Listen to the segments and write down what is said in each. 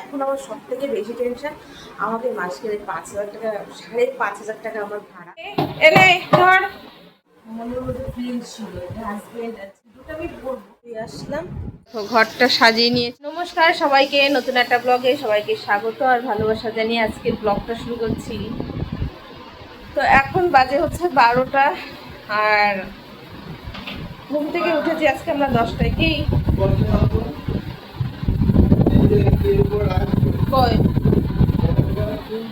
এখন আমার সব থেকে বেশি টেনশন আমাকে মাস গেলে 5,000 টাকা 5,500 টাকা আমার ভাড়া এলে ধর মনের মধ্যে ফিল ছিল যে হাজবেন্ড আছে দুটো আমি বলবো আসলাম তো ঘরটা সাজিয়ে নিয়েছি। নমস্কার সবাইকে, নতুন একটা ব্লগে সবাইকে স্বাগত আর ভালোবাসা জানিয়ে আজকের ব্লগটা শুরু করছি। তো এখন বাজে হচ্ছে 12টা আর ঘুম থেকে উঠেছি আজকে আমরা 10টায়। কি কই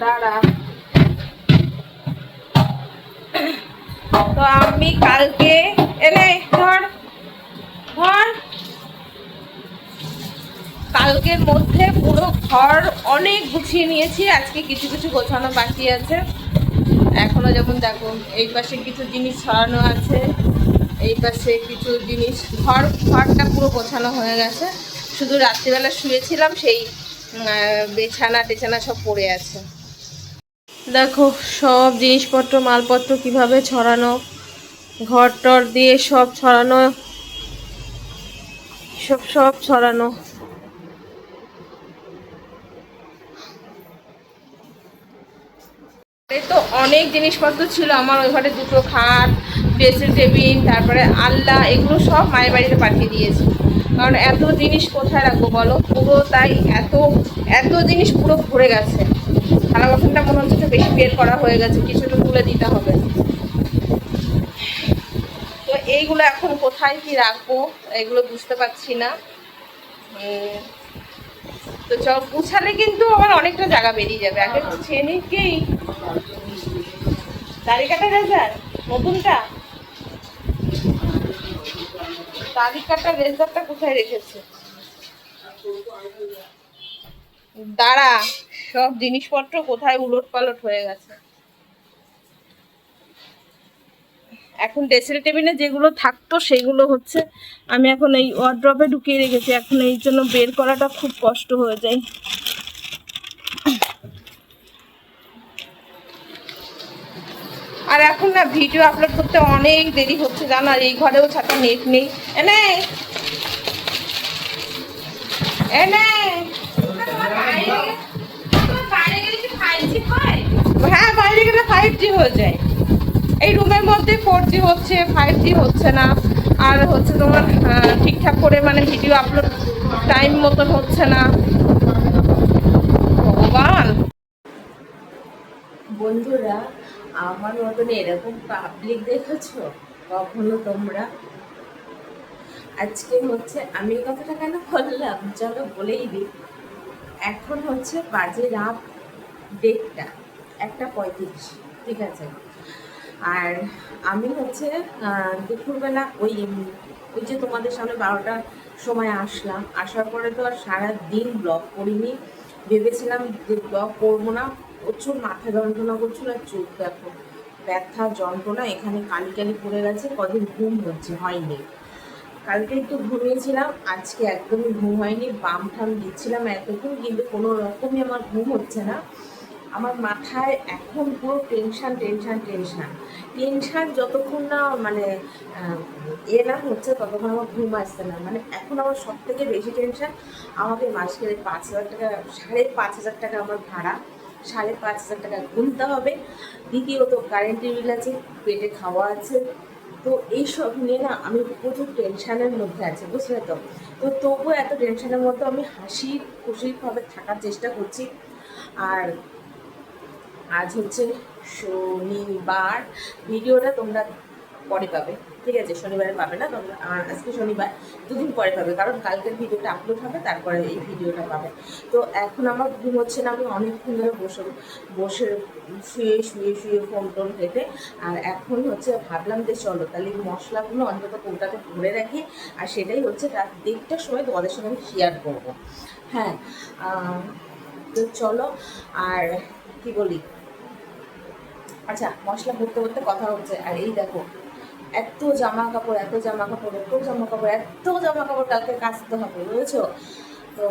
দাঁড়া, তো আমি কালকে এলে ধর ধর কালকের মধ্যে পুরো ঘর অনেক গুছিয়ে নিয়েছি। আজকে কিছু কিছু গোছানো বাকি আছে এখনো, যেমন দেখো এই পাশে কিছু জিনিস ছড়ানো আছে, এই পাশে কিছু জিনিস, ঘরটা পুরো গোছানো হয়ে গেছে। শুধু রাত্রিবেলা শুয়েছিলাম সেই বিছানা টেছানা সব পড়ে আছে। দেখো সব জিনিসপত্র মালপত্র কিভাবে ছড়ানো, ঘর টর দিয়ে সব ছড়ানো, সব ছড়ানো। তো অনেক জিনিসপত্র ছিল আমার ওই ঘরে, দুটো খাট, ড্রেসিং টেবিল, তারপরে আলনা, এগুলো সব মায়ের বাড়িতে পাঠিয়ে দিয়েছি। কারণ এত জিনিস কোথায় রাখবো বলো, পুরো তাই এত এত জিনিস পুরো ভরে গেছে। থালা বাসনটা মনে হচ্ছে একটু বেশি বের করা হয়ে গেছে, কিছুটা তুলে দিতে হবে। তো এইগুলো এখন কোথায় কি রাখবো এগুলো বুঝতে পারছি না। তো চল গুছালে কিন্তু আমার অনেকটা জায়গা বেরিয়ে যাবে। আগে গুছিয়ে নিই। কি দাড়ি কাটা রেজার নতুনটা, দাড়ি কাটা রেজারটা কোথায় রেখেছে? দাঁড়া, সব জিনিসপত্র কোথায় উলট পালট হয়ে গেছে। এখন ড্রেসিং টেবিলে যেগুলো থাকতো সেগুলো হচ্ছে আমি এখন এই ওয়ার্ড্রপে ঢুকিয়ে রেখেছি। এখন এই জন্য বের করাটা খুব কষ্ট হয়ে যায়। আর এখন না ভিডিও আপলোড করতে অনেক দেরি হচ্ছে জানো। আর এই ঘরেও ছাতা নেট নেই। এনে এনে হ্যাঁ, বাইরে গেলে 5G হয়ে যায়। এই রুমের মধ্যে 4G হচ্ছে, 5G হচ্ছে না। আর হচ্ছে তোমার ঠিকঠাক করে মানে ভিডিও আপলোড টাইম মতন হচ্ছে না। ভগবান, বন্ধুরা আমার মতন এরকম পাবলিক দেখেছো কখনো তোমরা? আজকে হচ্ছে আমি এই কথাটা কেন বললাম চলো বলেই দিই। এখন হচ্ছে বাজে রাত 1:35, ঠিক আছে। আর আমি হচ্ছে দুপুরবেলা ওই যে তোমাদের সামনে 12টার সময় আসলাম। আসার পরে তো আর সারাদিন ব্লগ করিনি, ভেবেছিলাম যে ব্লগ করবো না। প্রচুর মাথা যন্ত্রণা করছিল আর চোখ দেখো ব্যথা যন্ত্রণা, এখানে কালি কালি পড়ে গেছে। কদিন ঘুম হয়নি। কালকে একটু ঘুমিয়েছিলাম, আজকে একদমই ঘুম হয়নি। বাম ঠাম দিচ্ছিলাম এতক্ষণ, কিন্তু কোনো রকমই আমার ঘুম হচ্ছে না। আমার মাথায় এখন পুরো টেনশান টেনশান টেনশান টেনশান, যতক্ষণ না মানে না হচ্ছে ততক্ষণ আমার ঘুম আসছে না। মানে এখন আমার সব থেকে বেশি টেনশান আমাকে মাস গেলে 5,000 টাকা 5,500 টাকা আমার ভাড়া, 5,500 টাকা গুনতে হবে। দ্বিতীয়ত কারেন্টের বিল আছে, পেটে খাওয়া আছে। তো এইসব নিয়ে না আমি প্রচুর টেনশানের মধ্যে আছি, বুঝলে তো। তো তবুও এত টেনশানের মধ্যে আমি হাসি খুশিভাবে থাকার চেষ্টা করছি। আর আজ হচ্ছে শনিবার, ভিডিওটা তোমরা পরে পাবে, ঠিক আছে? শনিবারে পাবে না তোমরা, আজকে শনিবার, দুদিন পরে পাবে, কারণ কালকের ভিডিওটা আপলোড হবে তারপরে এই ভিডিওটা পাবে। তো এখন আমার ঘুম হচ্ছে না, আমি অনেকক্ষণ ধরে বসে শুয়ে শুয়ে শুয়ে ফোন টোন কেটে। আর এখন হচ্ছে ভাবলাম যে চলো তাহলে মশলাগুলো অন্তত কৌটাতে ভরে রাখি, আর সেটাই হচ্ছে রাত 1টার সময় তোমাদের সঙ্গে আমি শেয়ার করবো। হ্যাঁ, তো চলো। আর কি বলি, আচ্ছা মশলা ভরতে ভরতে কথা হচ্ছে। আর এই দেখো এত জামা কাপড় কালকে কাচতে হবে, বুঝেছো? তো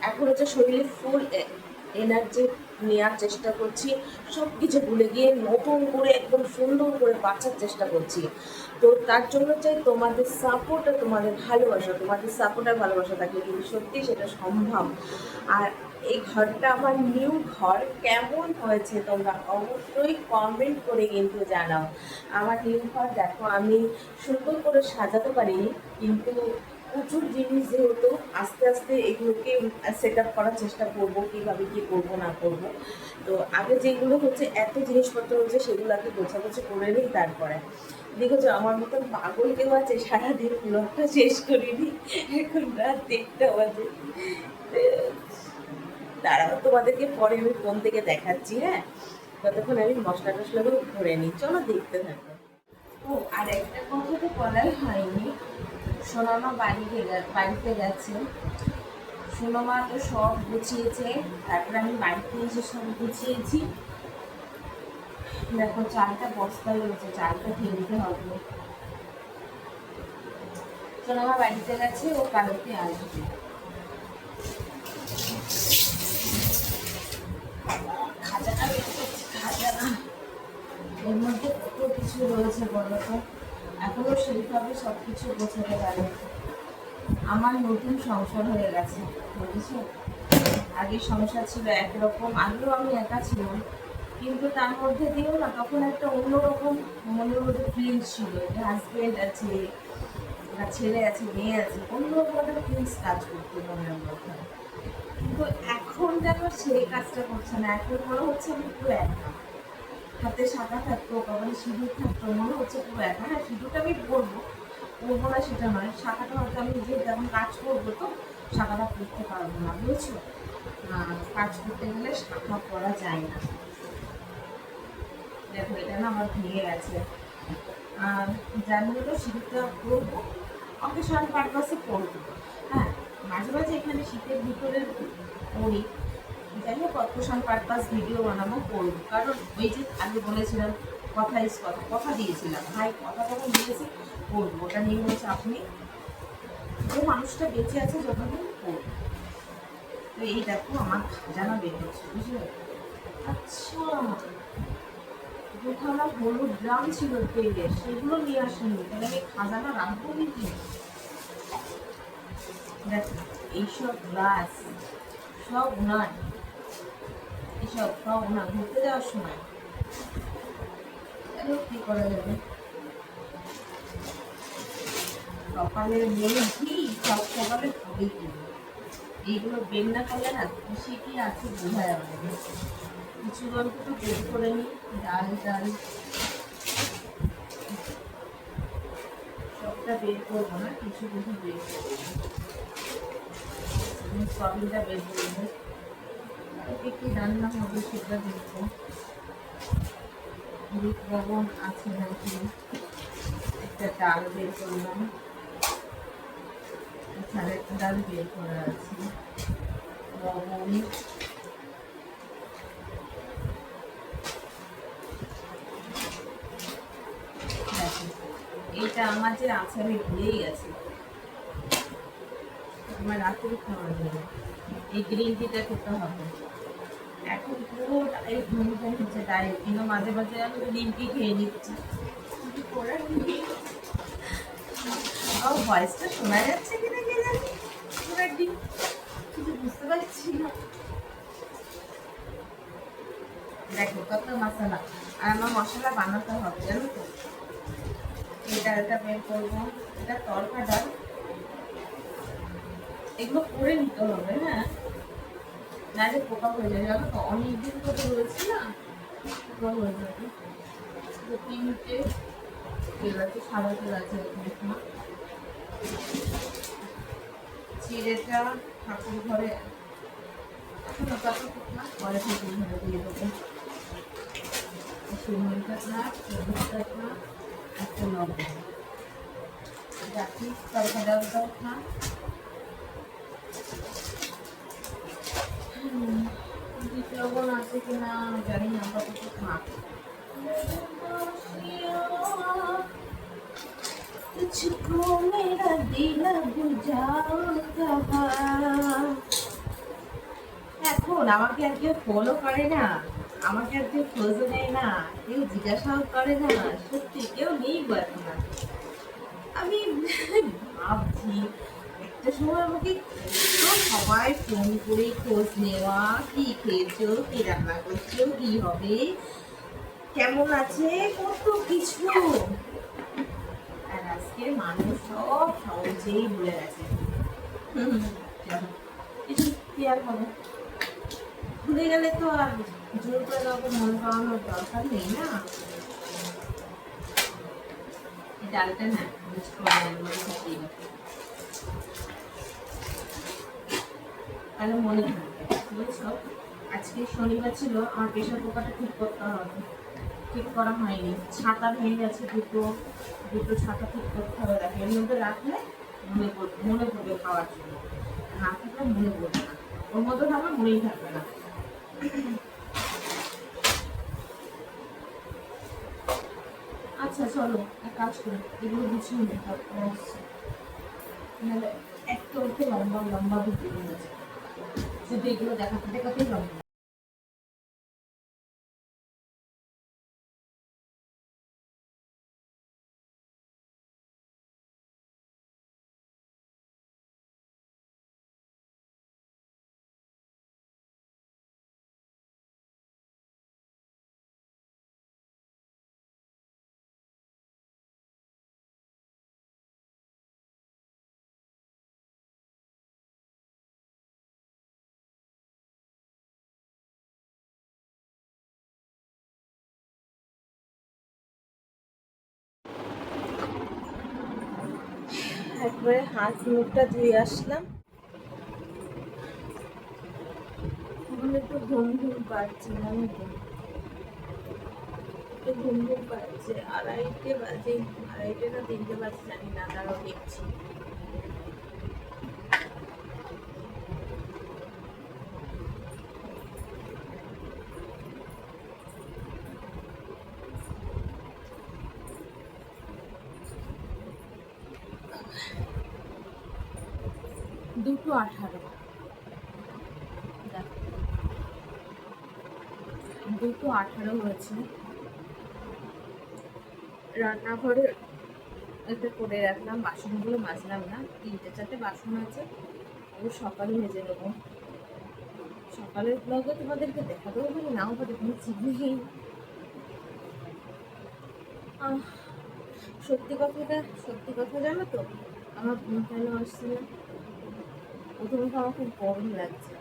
এখন হচ্ছে শরীরে ফুল এনার্জি নেওয়ার চেষ্টা করছি, সব কিছু ভুলে গিয়ে নতুন করে একদম সুন্দর করে বাঁচার চেষ্টা করছি। তো তার জন্য চাই তোমাদের সাপোর্ট আর তোমাদের ভালোবাসা। তোমাদের সাপোর্ট আর ভালোবাসা থাকলে কিন্তু সত্যি সেটা সম্ভব। আর এই ঘরটা আমার নিউ ঘর, কেমন হয়েছে তোমরা অবশ্যই কমেন্ট করে কিন্তু জানাও। আমার নিউ ঘর দেখো, আমি সুন্দর করে সাজাতে পারিনি, কিন্তু প্রচুর জিনিস যেহেতু আস্তে আস্তে এগুলোকে সেট আপ করার চেষ্টা করব, কীভাবে কী করবো না করব। তো আগে যেগুলো হচ্ছে এত জিনিসপত্র হচ্ছে সেগুলো আগে গোছাগুছি করে নিই, তারপরে দেখেছো আমার মতন পাগল কেউ আছে সারাদিন ব্লগটা শেষ করিনি, এখন রাত 1টা বাজে। দাঁড়াও, তোমাদেরকে পরে আমি ফোন থেকে দেখাচ্ছি। হ্যাঁ, ততক্ষণ আমি মশলা টশলাগুলো করে নিই, চলো দেখতে থাকো। ও আর একটা কথা তো বলাই হয়নি, সোনামা বাড়িতে গেছে। সোনামা তো সব গুছিয়েছে, তারপরে আমি বাড়িতে এসে সব গুছিয়েছি। দেখো চালটা বস্তায় রয়েছে, চালটা ফেলতে হবে। সোনামা বাড়িতে গেছে, ও কালকে আসবে। খাজানা বের করছি, খাজানা এর মধ্যে কত কিছু রয়েছে বলো তো, এখনো সেইভাবে সব কিছু গোছাতে পারে। আমার নতুন সংসার হয়ে গেছে, বুঝেছো? আগে সংসার ছিল একরকম, আগেও আমি একা ছিলাম, কিন্তু তার মধ্যে দিয়েও না তখন একটা অন্যরকম মনের মধ্যে ফিলিংস ছিল, যে হাজবেন্ড আছে, একটা ছেলে আছে, মেয়ে আছে, অন্যরকম একটা ফিলিংস কাজ করতো মনের মধ্যে। কিন্তু এখন যেন সেই কাজটা করছে না, এখন মনে হচ্ছে আমি পুরো একা। হাতে শাঁখা থাকতো, কপালে সিঁদুর থাকতো, মনে হচ্ছে পুরো একা। হ্যাঁ, সিঁদুরটা আমি পরবো, পরবো না সেটা নয়, শাঁখাটা হয়তো আমি যে যখন কাজ করবো তো শাঁখাটা পরতে পারবো না, বুঝছো? কাজ করতে গেলে শাঁখা পরা যায় না। দেখো এটা না আমার ভেঙে গেছে। আর জানলে তো সিঁদুরটা পরবো, অকেশন পারপাসে পরবো। হ্যাঁ, মাঝে মাঝে এখানে শীতের ভিতরে পরি, যাই হোক অকেশন পারপাস ভিডিও বানাবো, করবো। কারণ ওই যে আগে বলেছিলাম, কথা দিয়েছিলাম, ভাই কথা দিয়েছি, করবো। ওটা নিয়ে হচ্ছে আপনি যে মানুষটা বেঁচে আছে যতদিন করবো। তো এই দেখো আমার খাজানা বের হচ্ছে, বুঝলে? আচ্ছা, দুখানা হলুদ ড্রাম ছিল তেলের, সেগুলো নিয়ে আসেনি, তাহলে আমি খাজানা রাখবো কি? দেখো এইসব গ্লাস সব ওনার, এসব সব ওনার ঘুরতে যাওয়ার সময়। কি করা যাবে, সকালের মেয়ে কি সব সকালে হবে কি? এইগুলো বের না করলে না খুশি কি আছে বোঝা যাবে না। কিছু গল্প তো বের করে নিই, ডাল সবটা বের করবো না, কিছু কিছু বের করবো, সবিনটা বের করবো, কি রান্না হবে সেটা দেখবো, লবণ আছে নাকি। একটা ডাল বের করলাম, একটা ডাল বের করা আছে, লবণ, এইটা আমার যে আছে আমি ভুলেই গেছি, আমার রাত্রে খাওয়া যাবে। এই গ্রিন টিটা খেতে হবে, এখন পুরো ডায়েট মেনটেন হচ্ছে, ডায়েট, কিন্তু মাঝে মাঝে আমি গ্রিন টি খেয়ে নিচ্ছি। ভয়েসটা শোনা যাচ্ছে কিনা কে জানি, পুরো ডিম কিছু বুঝতে পারছি না। দেখো কত মশলা, আর আমার মশলা বানাতে হবে, জানো তো? এই ডালটা বের করবো, এটা তরকা ডাল, এগুলো করে নিতে হবে। হ্যাঁ, না যে পোকা হয়ে যায়, জানো তো? অনেকদিন ধরে রয়েছে না, পোকা হয়ে যাবে। 3টে তেল আছে, সাদা তেল আছে, চিড়েটা ঠাকুর ঘরে পরে ঠাকুর ঘরে দিয়ে দেবো। সিমেন্টটা একটা লবণ রাখি, তরকা ডালটাও খা। লবণ আছে কিনা জানি না, কত খা। तुझको मेरा दिल बुझाओ कहाँ। এখন আমাকে আর কেউ ফলো করে না, আমাকে আর কেউ খোঁজও নেয় না, কেউ জিজ্ঞাসাও করে না, সত্যি কেউ নেই গো এখন। আমি ভাবছি একটা সময় আমাকে সবাই ফোন করে খোঁজ নেওয়া, কি খেয়েছো, কি রান্না করছো, কি হবে, কেমন আছে, কত কিছু। আর আজকে মানুষ সব সহজেই ভুলে গেছে। কিছু কি আর হবে, ভুলে গেলে তো আর জোর করে কাউকে মন পাওয়ানোর দরকার নেই না। ডালটা না মিক্স করে তাহলে মনে থাকবে, বুঝছো। আজকে শনিবার ছিল, আমার প্রেশার কুকারটা ঠিক করতে হবে, ঠিক করা হয়নি। ছাতা ভেঙে গেছে, দুটো দুটো ছাতা ঠিক করতে হবে। দেখো এর মধ্যে রাখলে মনে পড়বে খাওয়ার জন্য, না থাকলে মনে পড়বে না। ওর মধ্যে থাকলে মনেই থাকবে না। আচ্ছা চলো এক কাজ করি, এগুলো গুছিয়ে নিই, তারপর আসছে। নাহলে একটা ওকে লম্বা লম্বা ভিডিও হয়েছে, শুধু এগুলো দেখাতে দেখাতেই লম্বা। একবারে হাত মুখটা ধুয়ে আসলাম, এখন একটু ঘুম ঘুম পাচ্ছে, জানো তো, একটু ঘুম ঘুম পাচ্ছে। আড়াইটে বাজে, আড়াইটে না তিনটে বাজে জানি না, তারাও দেখছি। দুটো 18, দুটো 18 হয়েছে। রান্নাঘরে এটা করে রাখলাম, বাসনগুলো মাজলাম না, তিনটে চারটে বাসন আছে, ও সকালে ভেজে নেবো। সকালের ব্লগে তোমাদেরকে দেখাতেও পারি, নাও পারি, কোনো ঠিক নেই। সত্যি কথাটা, সত্যি কথা জানো তো, আমার ঘুম কেন আসছে না? প্রথমে তো আমার খুব গরম লাগছে,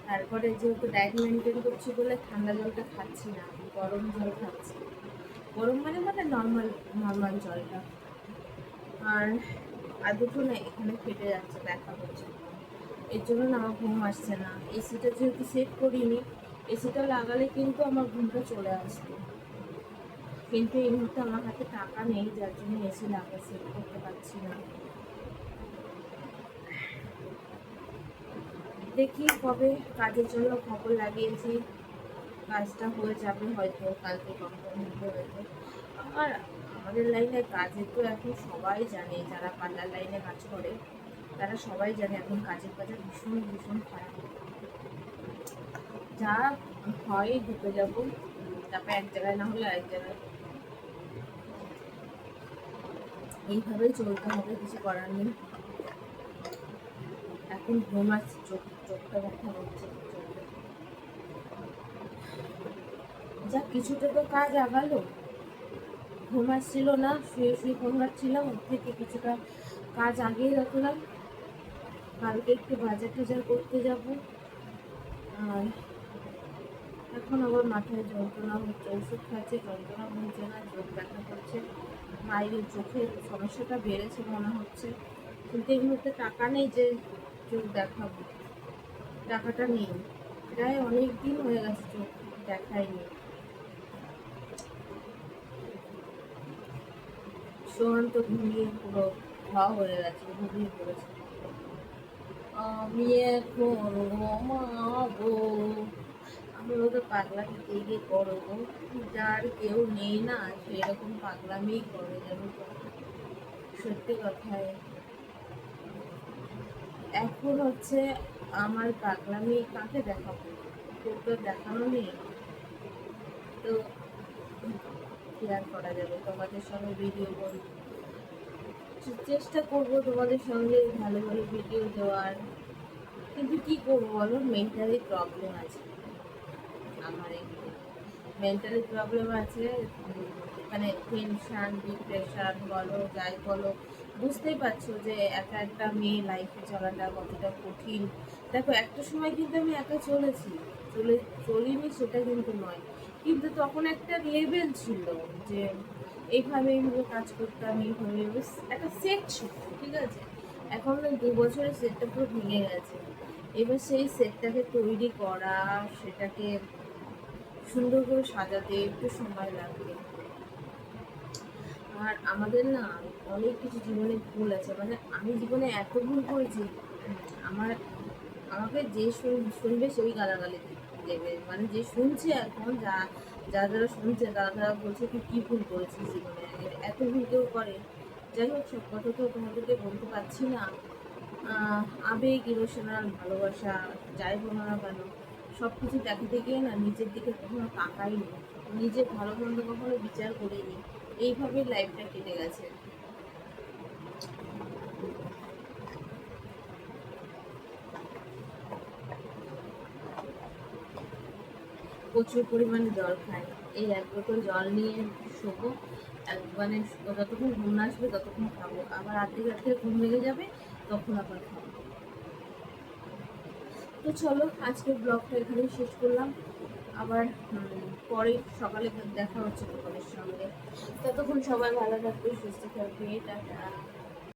তারপরে যেহেতু ডায়েট মেনটেন করছি বলে ঠান্ডা জলটা খাচ্ছি না, গরম জল খাচ্ছি। গরম মানে মানে নর্মাল নর্মাল জলটা। আর আর দুটো না এখানে ফেটে যাচ্ছে, ব্যথা হচ্ছে, এর জন্য না আমার ঘুম আসছে না। এসিটা যেহেতু সেট করিনি, এসিটা লাগালে কিন্তু আমার ঘুমটা চলে আসতো, কিন্তু এই মুহূর্তে আমার হাতে টাকা নেই, যার জন্য এসি লাগা সেট করতে পারছি না। দেখি কবে কাজের জন্য খবর লাগিয়েছি, কাজটা হয়ে যাবে হয়তো কালকে, কনফার্ম হবে হয়তো। আর আমাদের লাইনে কাজের তো এখন সবাই জানে, যারা পার্লার লাইনে কাজ করে তারা সবাই জানে এখন কাজের বাজার ভীষণ ভীষণ খারাপ। যা হয় ঢুকে যাবো, তারপর এক জায়গায় না হলে আরেক জায়গায়, এইভাবেই চলতে হবে, কিছু করার নেই। এখন ঘুম আসছে, চোখটা ব্যথা হচ্ছে। যা কিছুটা তো কাজ আগালো, ঘুম আসছিল না, শুয়ে শুয়ে ফোন ঘাটছিলাম, ওর থেকে কিছুটা কাজ আগিয়ে রাখলাম। কালকে একটু বাজার টাজার করতে যাব। আর এখন আবার মাথায় যন্ত্রণা হচ্ছে, ওষুধ খাচ্ছে, যন্ত্রণা হচ্ছে না, চোখ ব্যথা করছে, মায়ের চোখের সমস্যাটা বেড়েছে মনে হচ্ছে। কিন্তু এই মুহূর্তে টাকা নেই যে চোখ দেখাবো, টাকাটা নেই, প্রায় অনেক দিন হয়ে গেছে চোখ দেখায়নি। সোহান তো ঘুমিয়ে পুরো খাওয়া হয়ে গেছে, ঘুমিয়ে পড়েছে। আমি এখন ঘুমাবো, আমি ওকে পাগলামি দিয়ে করবো, যার কেউ নেই না সেরকম পাগলামি করে, যেন সত্যি কথায়। এখন হচ্ছে আমার পাগলামি কাকে দেখাবো, তোর তো দেখানো নেই, তো কি আর করা যাবে, তোমাদের সঙ্গে ভিডিও করি। চেষ্টা করব তোমাদের সঙ্গে ভালো ভালো ভিডিও দেওয়ার, কিন্তু কি করবো বলো, মেন্টালি প্রবলেম আছে আমার, একটু মেন্টালি প্রবলেম আছে। মানে টেনশন ডিপ্রেশন বলো যাই বলো, বুঝতেই পারছো যে একা একটা মেয়ে লাইফে চলাটা কতটা কঠিন। দেখো একটা সময় কিন্তু আমি একা চলেছি, চলে চলিনি সেটা কিন্তু নয়, কিন্তু তখন একটা লেভেল ছিল যে এইভাবে কাজ করতাম, এইভাবে একটা সেট ছিল, ঠিক আছে। এখন না 2 বছরের সেটটা পুরো ভেঙে গেছে। এবার সেই সেটটাকে তৈরি করা, সেটাকে সুন্দর করে সাজাতে একটু সময় লাগবে। আর আমাদের না অনেক কিছু জীবনে ভুল আছে, মানে আমি জীবনে এত ভুল করেছি। আমার আমাকে যে শুনবে সেই গালাগালি দেবে, মানে যে শুনছে এখন, যারা শুনছে তারা বলছে তুই কী ভুল করেছিস জীবনে, এত ভুল কেউ করে। যাই হোক, সব কথা তো তোমাদেরকে বলতে পারছি না। আবেগ ইমোশনাল ভালোবাসা যাই বলো না কেন, সব কিছু দেখাতে গিয়ে না নিজের দিকে কখনো তাকাইনি, নিজের ভালো মন্দ কখনো বিচার করিনি, এইভাবেই লাইফটা কেটে গেছে। প্রচুর পরিমাণে জল খাই, এই 1 বোতল জল নিয়ে শোবো, মানে যতক্ষণ ঘুম না আসবে ততক্ষণ খাবো, আবার আর্ধেক রাত্রে ঘুম ভেঙে যাবে, তখন আবার খাবো। তো চলো, আজকের ব্লগটা এখানেই শেষ করলাম। আবার পরে সকালে দেখা হচ্ছে তোমাদের সঙ্গে। ততক্ষণ সবাই ভালো থাকবে, সুস্থ থাকবে, টাটা।